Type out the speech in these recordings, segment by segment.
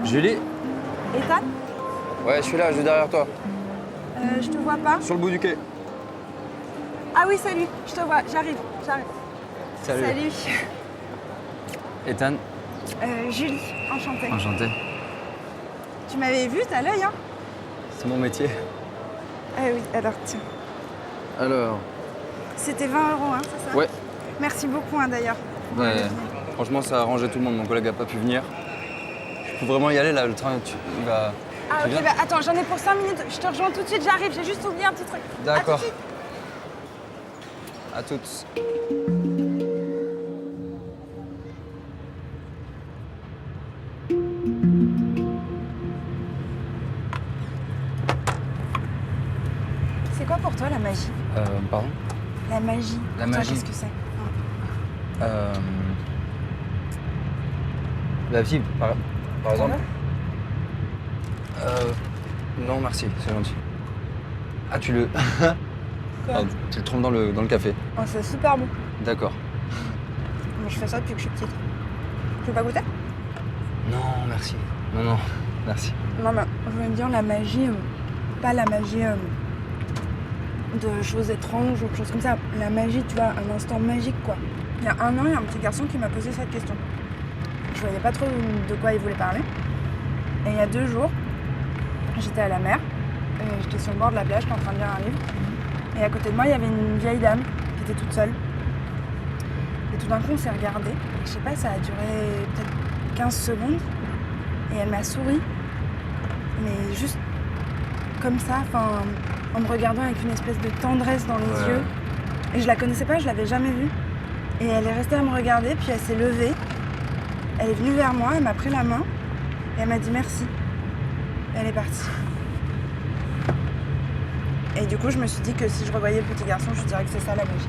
Julie? Ethan? Ouais, je suis là, juste derrière toi. Je te vois pas. Sur le bout du quai. Ah oui, salut, je te vois, j'arrive. Salut. Ethan, Julie, enchantée. enchanté. Tu m'avais vu, t'as l'œil, hein? C'est mon métier. Ah oui, alors tiens. Alors? C'était 20 €, hein, c'est ça? Ouais. Merci beaucoup, hein, d'ailleurs. Ouais. Franchement, ça a arrangé tout le monde. Mon collègue a pas pu venir. Je peux vraiment y aller là, le train, il va... Ah Tu ok, viens bah attends, j'en ai pour 5 minutes. Je te rejoins tout de suite, j'arrive. J'ai juste oublié un petit truc. D'accord. À tout de suite. À toutes. C'est quoi pour toi la magie? Pardon? La magie. La Pour toi, magie. qu'est-ce que c'est? La vie, par exemple. Non, merci, c'est gentil. Ah, tu le... Pardon, tu le trempes dans le café. Oh, c'est super bon. D'accord. Moi, je fais ça depuis que je suis petite. Tu veux pas goûter? Non, merci. Non, merci. Non, mais je voulais me dire la magie, pas la magie de choses étranges ou de choses comme ça. La magie, tu vois, un instant magique, quoi. Il y a 1 an, il y a un petit garçon qui m'a posé cette question. Je voyais pas trop de quoi il voulait parler. Et il y a 2 jours, j'étais à la mer, et j'étais sur le bord de la plage, j'étais en train de lire un livre. Et à côté de moi, il y avait une vieille dame qui était toute seule. Et tout d'un coup, on s'est regardé. Je sais pas, ça a duré peut-être 15 secondes. Et elle m'a souri. Mais juste comme ça, enfin, en me regardant avec une espèce de tendresse dans les yeux. Et je la connaissais pas, je l'avais jamais vue. Et elle est restée à me regarder, puis elle s'est levée. Elle est venue vers moi, elle m'a pris la main. Et elle m'a dit merci. Et elle est partie. Et du coup, je me suis dit que si je revoyais le petit garçon, je dirais que c'est ça la magie.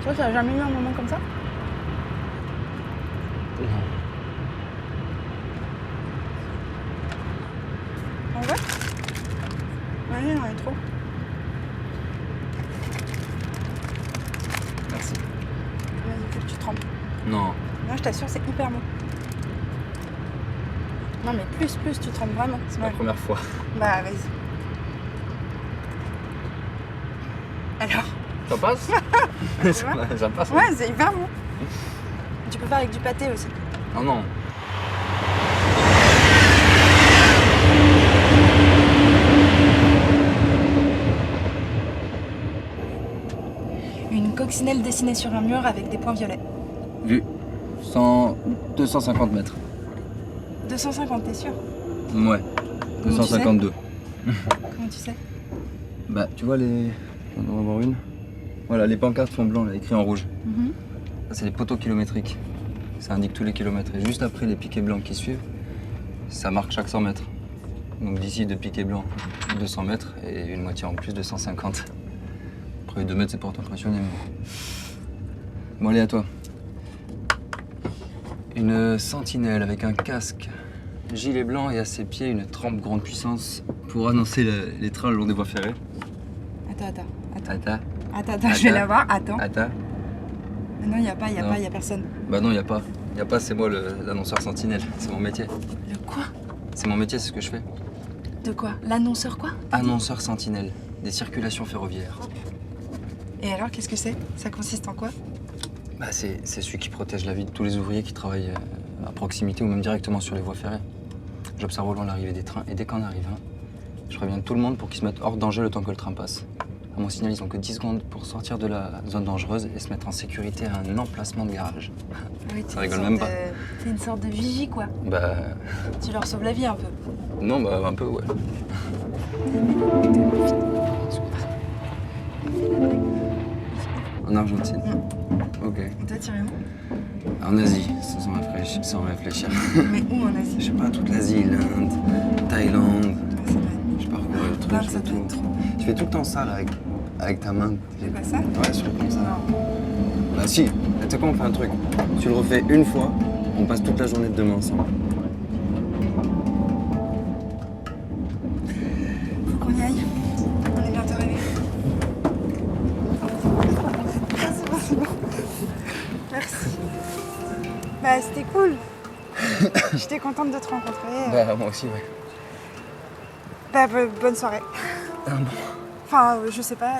Toi, tu n'as jamais eu un moment comme ça? En vrai? Ouais, j'en ai trop. Merci. Vas-y, faut que tu trempes. Non. Moi, je t'assure, c'est hyper bon. Non, mais plus tu trempes vraiment. C'est ma première fois. Bah, vas-y. Alors? Ça passe? Ça passe? Ouais, c'est hyper bon. Tu peux faire avec du pâté aussi. Non, non. Une coccinelle dessinée sur un mur avec des points violets. Vu. 250 mètres. 250, t'es sûr? Ouais. Comment 252. Comment tu sais? Bah, tu vois les... On va voir une. Voilà, les pancartes font blanc, là, écrit en rouge. Ça, c'est les poteaux kilométriques. Ça indique tous les kilomètres. Et juste après les piquets blancs qui suivent, ça marque chaque 100 mètres. Donc d'ici 2 piquets blancs, 200 mètres et une moitié en plus de 150. Après 2 mètres, c'est pour t'impressionner. Mais... Bon, allez, à toi. Une sentinelle avec un casque, gilet blanc et à ses pieds une trempe grande puissance pour annoncer les trains le long des voies ferrées. Attends, je vais la voir. Attends. Non, il y a personne. Bah non, y a pas, c'est moi l'annonceur sentinelle. C'est mon métier. Le quoi? C'est mon métier, c'est ce que je fais. De quoi? L'annonceur quoi? Annonceur sentinelle des circulations ferroviaires. Et alors, qu'est-ce que c'est? Ça consiste en quoi? Bah c'est celui qui protège la vie de tous les ouvriers qui travaillent à proximité ou même directement sur les voies ferrées. J'observe au loin l'arrivée des trains et dès qu'en arrive un, je préviens tout le monde pour qu'ils se mettent hors danger le temps que le train passe. À mon signal, ils ont que 10 secondes pour sortir de la zone dangereuse et se mettre en sécurité à un emplacement de garage. Oui, Ça rigole même pas. T'es une sorte de vigie, quoi. Bah... Tu leur sauves la vie un peu. Non, bah un peu, ouais. En Argentine. Ok. Et toi, tu irais où? En Asie, sans réfléchir. Mais où en Asie? Je sais pas, toute l'Asie, l'Inde, Thaïlande. Je sais pas pourquoi le truc, L'Inde, je ça fais doit tout. être trop. Tu fais tout le temps ça, là, avec ta main. Fais pas ça? Ouais, je fais comme ça. Non. Bah si, tu sais quoi, on fait un truc. Tu le refais une fois, on passe toute la journée de demain ensemble. Faut qu'on y aille. On est bientôt arrivés. C'est bon. Merci. Bah, c'était cool. J'étais contente de te rencontrer. Bah, moi aussi, ouais. Bah, bonne soirée. Ah bon. Enfin, je sais pas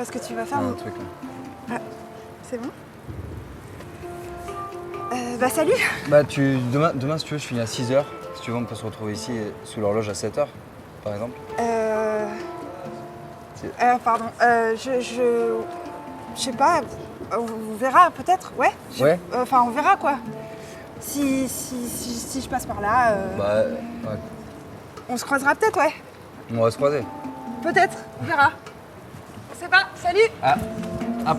ce que tu vas faire. Un mais- truc là. Ah, c'est bon bah, salut. Bah, demain, si tu veux, je finis à 6h. Si tu veux, on peut se retrouver ici sous l'horloge à 7h, par exemple. Pardon. Je sais pas. On verra peut-être, ouais. Ouais. Enfin, on verra quoi. Si je passe par là, Bah, ouais. on se croisera peut-être, ouais. On va se croiser. Peut-être, on verra. C'est pas, salut. Ah,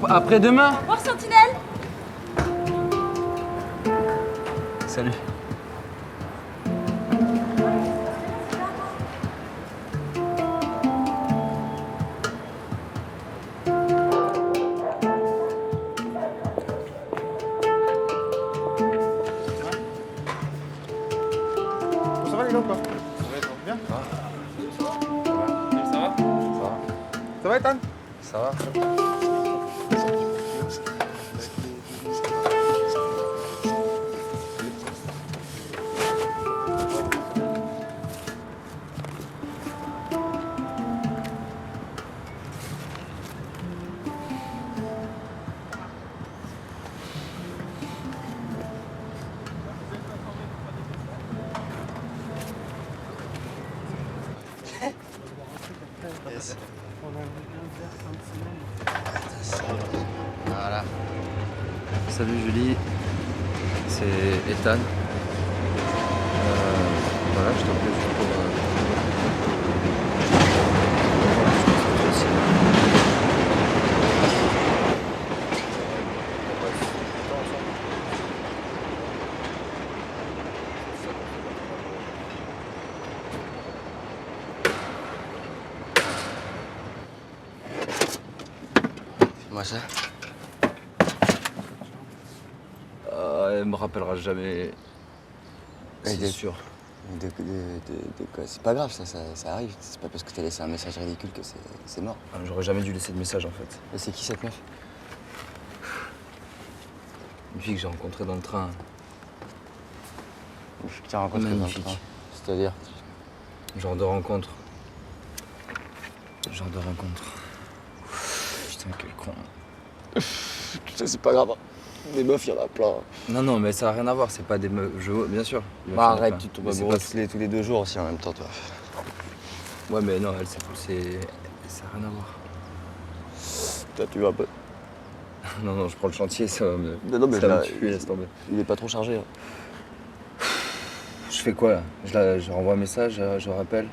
après demain. Au revoir, Sentinelle. Salut. Ça va les gars ou pas? Ça va, bien? Ça va? Ça va Ethan? Ça va. Voilà. Salut Julie, c'est Ethan. Voilà, je t'appelle juste pour. Moi ça. Elle me rappellera jamais. C'est sûr. C'est pas grave, ça arrive. C'est pas parce que t'as laissé un message ridicule que c'est mort. Ah, j'aurais jamais dû laisser de message en fait. Et c'est qui cette meuf? Une fille que j'ai rencontrée dans le train. Une fille que t'as rencontrée dans le Magnifique. train. C'est-à-dire? Genre de rencontre. Genre de rencontre. Putain, quel con. Putain, c'est pas grave. Des meufs, il y en a plein. Non, mais ça n'a rien à voir, c'est pas des meufs. Bien sûr. Bah arrête, tu tombes Mais c'est amoureux pas- tous les 2 jours aussi en même temps, toi. Ouais, mais non, elle, c'est. Ça n'a rien à voir. Toi, tu vas pas. Non, je prends le chantier, ça va me. Non, mais ça va là, me tuer, laisse tomber. il est pas trop chargé. Hein. Je fais quoi là je renvoie un message, je rappelle.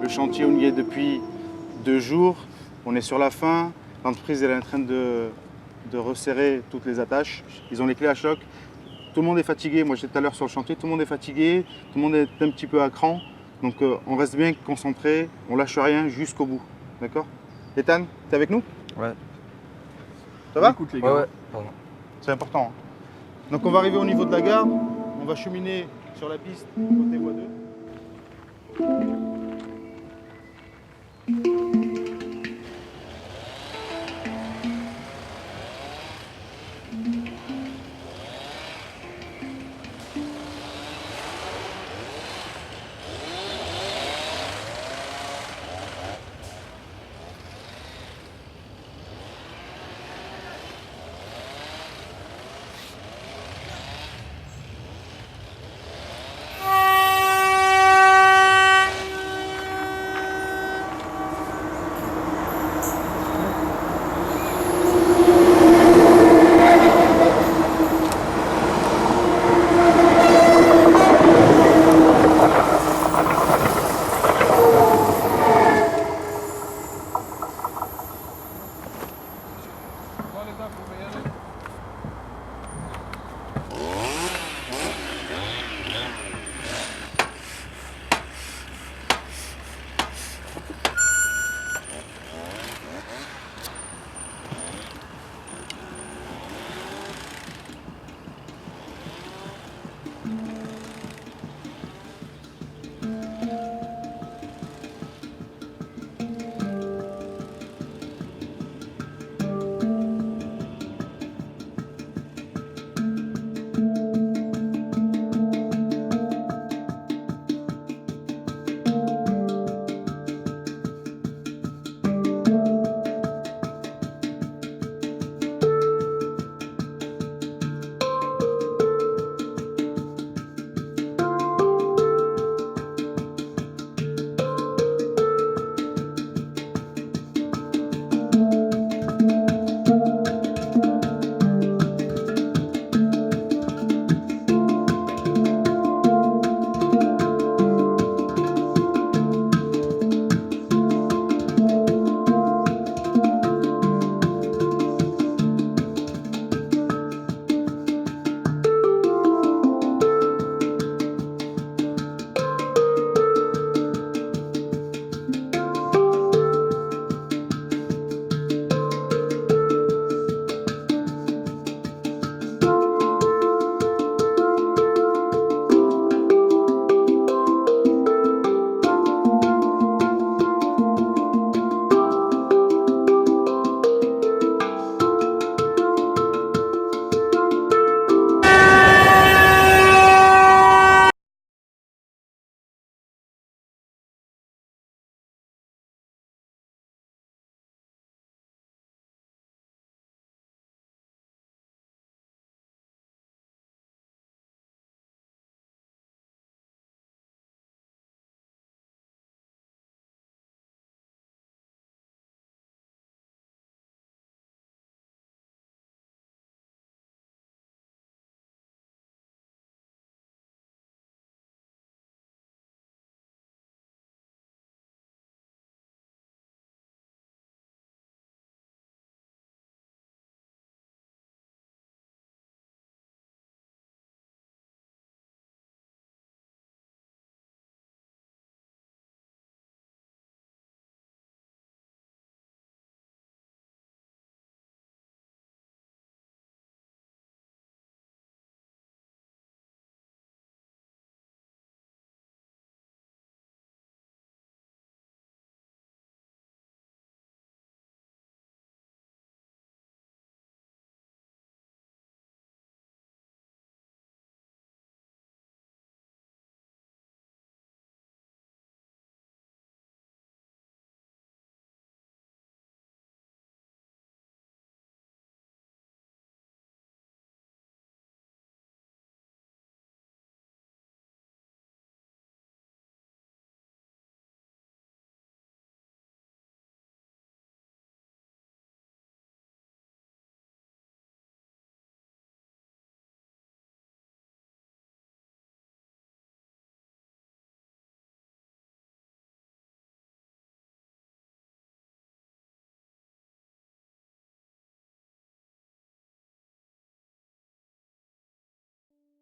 Le chantier, on y est depuis 2 jours. On est sur la fin. L'entreprise elle est en train de resserrer toutes les attaches. Ils ont les clés à choc. Tout le monde est fatigué. Moi, j'étais tout à l'heure sur le chantier. Tout le monde est fatigué. Tout le monde est un petit peu à cran. Donc, on reste bien concentré. On lâche rien jusqu'au bout. D'accord? Ethan, t'es avec nous? Ouais. Ça va? Écoute les gars. Ouais, pardon. C'est important. Hein. Donc, on va arriver au niveau de la gare. On va cheminer sur la piste côté voie 2.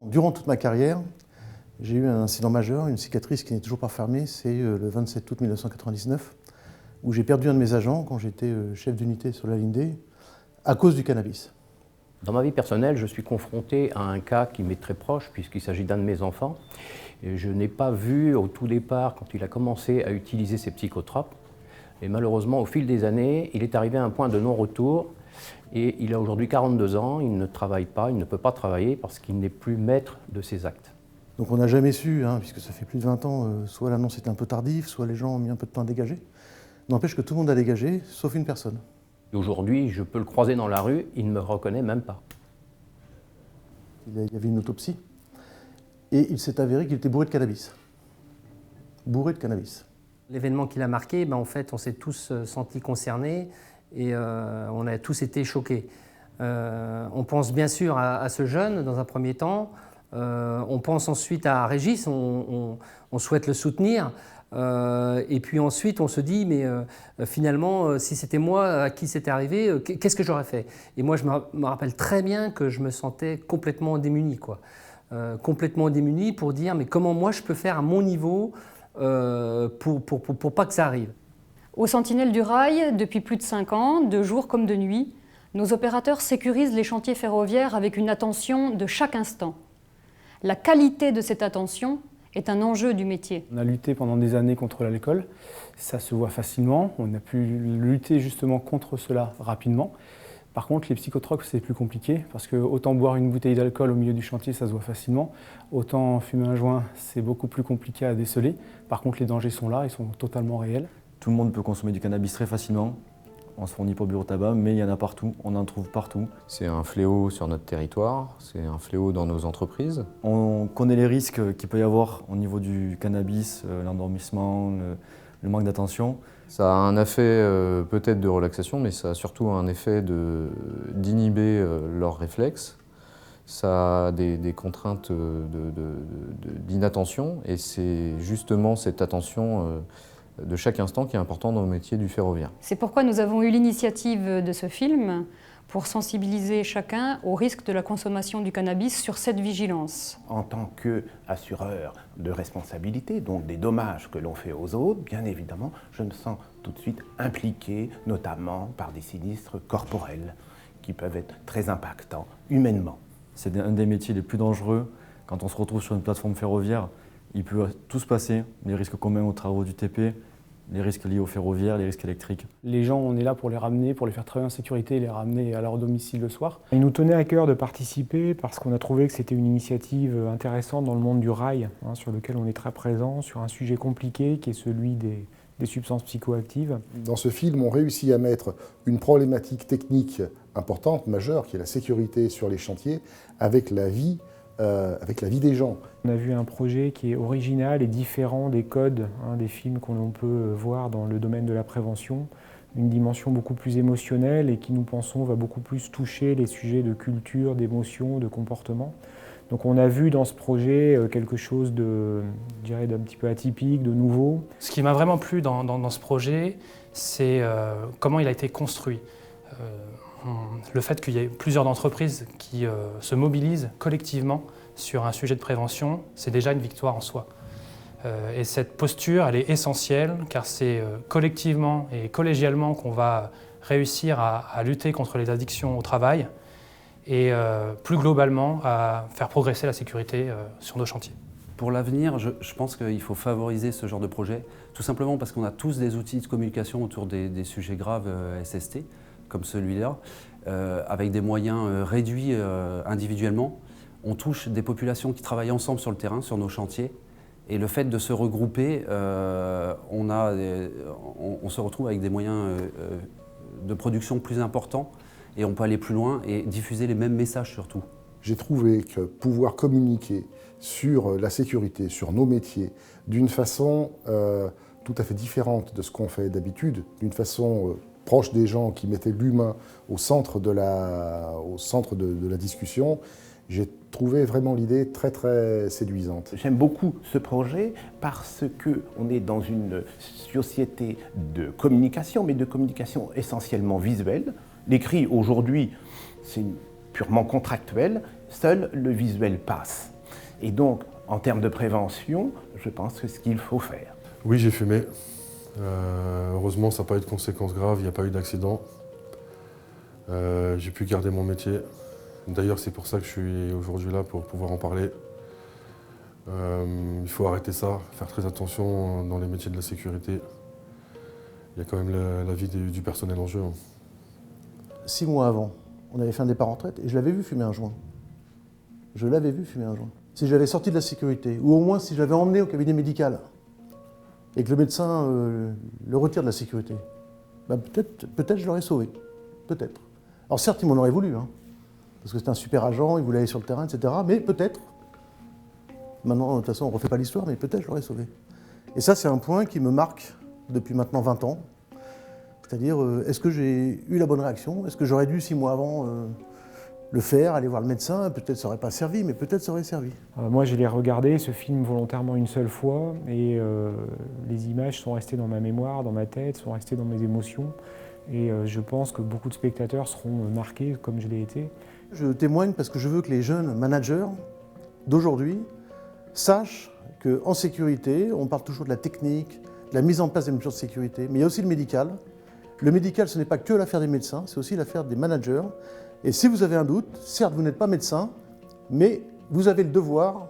Durant toute ma carrière, j'ai eu un incident majeur, une cicatrice qui n'est toujours pas fermée, c'est le 27 août 1999, où j'ai perdu un de mes agents quand j'étais chef d'unité sur la ligne D, à cause du cannabis. Dans ma vie personnelle, je suis confronté à un cas qui m'est très proche, puisqu'il s'agit d'un de mes enfants. Et je n'ai pas vu au tout départ, quand il a commencé à utiliser ces psychotropes. Et malheureusement, au fil des années, il est arrivé à un point de non-retour. Et il a aujourd'hui 42 ans, il ne travaille pas, il ne peut pas travailler parce qu'il n'est plus maître de ses actes. Donc on n'a jamais su, puisque ça fait plus de 20 ans, soit l'annonce était un peu tardive, soit les gens ont mis un peu de temps à dégager. N'empêche que tout le monde a dégagé, sauf une personne. Aujourd'hui, je peux le croiser dans la rue, il ne me reconnaît même pas. Il y avait une autopsie, et il s'est avéré qu'il était bourré de cannabis. Bourré de cannabis. L'événement qui l'a marqué, en fait, on s'est tous sentis concernés et on a tous été choqués. On pense bien sûr à ce jeune dans un premier temps, on pense ensuite à Régis, on souhaite le soutenir. Et puis ensuite, on se dit, mais finalement, si c'était moi à qui c'était arrivé, qu'est-ce que j'aurais fait? Et moi, je me rappelle très bien que je me sentais complètement démuni, quoi. Complètement démuni pour dire, mais comment moi je peux faire à mon niveau pour pas que ça arrive? Aux Sentinelles du Rail, depuis plus de 5 ans, de jour comme de nuit, nos opérateurs sécurisent les chantiers ferroviaires avec une attention de chaque instant. La qualité de cette attention est un enjeu du métier. On a lutté pendant des années contre l'alcool, ça se voit facilement, on a pu lutter justement contre cela rapidement. Par contre, les psychotropes, c'est plus compliqué, parce que autant boire une bouteille d'alcool au milieu du chantier, ça se voit facilement, autant fumer un joint, c'est beaucoup plus compliqué à déceler. Par contre, les dangers sont là, ils sont totalement réels. Tout le monde peut consommer du cannabis très facilement. On se fournit pas au bureau tabac, mais il y en a partout, on en trouve partout. C'est un fléau sur notre territoire, c'est un fléau dans nos entreprises. On connaît les risques qu'il peut y avoir au niveau du cannabis, l'endormissement, le manque d'attention. Ça a un effet peut-être de relaxation, mais ça a surtout un effet d'inhiber leurs réflexes. Ça a des contraintes d'inattention, et c'est justement cette attention de chaque instant qui est important dans le métier du ferroviaire. C'est pourquoi nous avons eu l'initiative de ce film pour sensibiliser chacun au risque de la consommation du cannabis sur cette vigilance. En tant qu'assureur de responsabilité, donc des dommages que l'on fait aux autres, bien évidemment, je me sens tout de suite impliqué, notamment par des sinistres corporels qui peuvent être très impactants humainement. C'est un des métiers les plus dangereux. Quand on se retrouve sur une plateforme ferroviaire, il peut tout se passer, les risques communs aux travaux du TP, les risques liés au ferroviaire, les risques électriques. Les gens, on est là pour les ramener, pour les faire travailler en sécurité et les ramener à leur domicile le soir. Il nous tenait à cœur de participer parce qu'on a trouvé que c'était une initiative intéressante dans le monde du rail, sur lequel on est très présent, sur un sujet compliqué qui est celui des substances psychoactives. Dans ce film, on réussit à mettre une problématique technique importante, majeure, qui est la sécurité sur les chantiers, avec la vie des gens. On a vu un projet qui est original et différent des codes des films qu'on peut voir dans le domaine de la prévention, une dimension beaucoup plus émotionnelle et qui, nous pensons, va beaucoup plus toucher les sujets de culture, d'émotion, de comportement. Donc on a vu dans ce projet quelque chose je dirais, d'un petit peu atypique, de nouveau. Ce qui m'a vraiment plu dans ce projet, c'est comment il a été construit. Le fait qu'il y ait plusieurs entreprises qui se mobilisent collectivement sur un sujet de prévention, c'est déjà une victoire en soi. Et cette posture, elle est essentielle car c'est collectivement et collégialement qu'on va réussir à lutter contre les addictions au travail et plus globalement à faire progresser la sécurité sur nos chantiers. Pour l'avenir, je pense qu'il faut favoriser ce genre de projet, tout simplement parce qu'on a tous des outils de communication autour des sujets graves SST, comme celui-là, avec des moyens réduits individuellement. On touche des populations qui travaillent ensemble sur le terrain, sur nos chantiers, et le fait de se regrouper, on se retrouve avec des moyens de production plus importants, et on peut aller plus loin et diffuser les mêmes messages surtout. J'ai trouvé que pouvoir communiquer sur la sécurité, sur nos métiers, d'une façon tout à fait différente de ce qu'on fait d'habitude, d'une façon proche des gens, qui mettaient l'humain au centre de la discussion, j'ai trouvé vraiment l'idée très très séduisante. J'aime beaucoup ce projet parce qu'on est dans une société de communication, mais de communication essentiellement visuelle. L'écrit aujourd'hui, c'est purement contractuel, seul le visuel passe. Et donc, en termes de prévention, je pense que c'est ce qu'il faut faire. Oui, j'ai fumé. Heureusement, ça n'a pas eu de conséquences graves, il n'y a pas eu d'accident. J'ai pu garder mon métier. D'ailleurs, c'est pour ça que je suis aujourd'hui là, pour pouvoir en parler. Il faut arrêter ça, faire très attention dans les métiers de la sécurité. Il y a quand même la vie du personnel en jeu. 6 mois avant, on avait fait un départ en retraite et je l'avais vu fumer un joint. Je l'avais vu fumer un joint. Si j'avais sorti de la sécurité, ou au moins si je l'avais emmené au cabinet médical, et que le médecin le retire de la sécurité, ben peut-être je l'aurais sauvé. Peut-être. Alors certes, il m'en aurait voulu, hein, parce que c'était un super agent, il voulait aller sur le terrain, etc. Mais peut-être, maintenant, de toute façon, on ne refait pas l'histoire, mais peut-être je l'aurais sauvé. Et ça, c'est un point qui me marque depuis maintenant 20 ans. C'est-à-dire, est-ce que j'ai eu la bonne réaction? Est-ce que j'aurais dû, 6 mois avant, le faire, aller voir le médecin? Peut-être ça n'aurait pas servi, mais peut-être ça aurait servi. Moi, je l'ai regardé, ce film, volontairement une seule fois, et les images sont restées dans ma mémoire, dans ma tête, sont restées dans mes émotions. Et je pense que beaucoup de spectateurs seront marqués, comme je l'ai été. Je témoigne parce que je veux que les jeunes managers d'aujourd'hui sachent qu'en sécurité, on parle toujours de la technique, de la mise en place des mesures de sécurité, mais il y a aussi le médical. Le médical, ce n'est pas que l'affaire des médecins, c'est aussi l'affaire des managers. Et si vous avez un doute, certes, vous n'êtes pas médecin, mais vous avez le devoir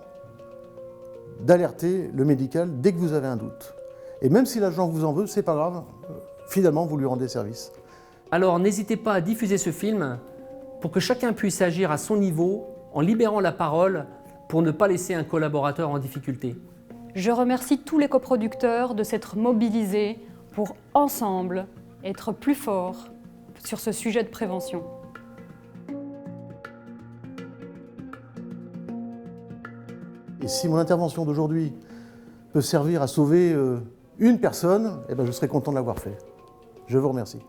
d'alerter le médical dès que vous avez un doute. Et même si l'agent vous en veut, c'est pas grave, finalement, vous lui rendez service. Alors n'hésitez pas à diffuser ce film pour que chacun puisse agir à son niveau en libérant la parole pour ne pas laisser un collaborateur en difficulté. Je remercie tous les coproducteurs de s'être mobilisés pour, ensemble, être plus forts sur ce sujet de prévention. Et si mon intervention d'aujourd'hui peut servir à sauver une personne, eh ben je serai content de l'avoir fait. Je vous remercie.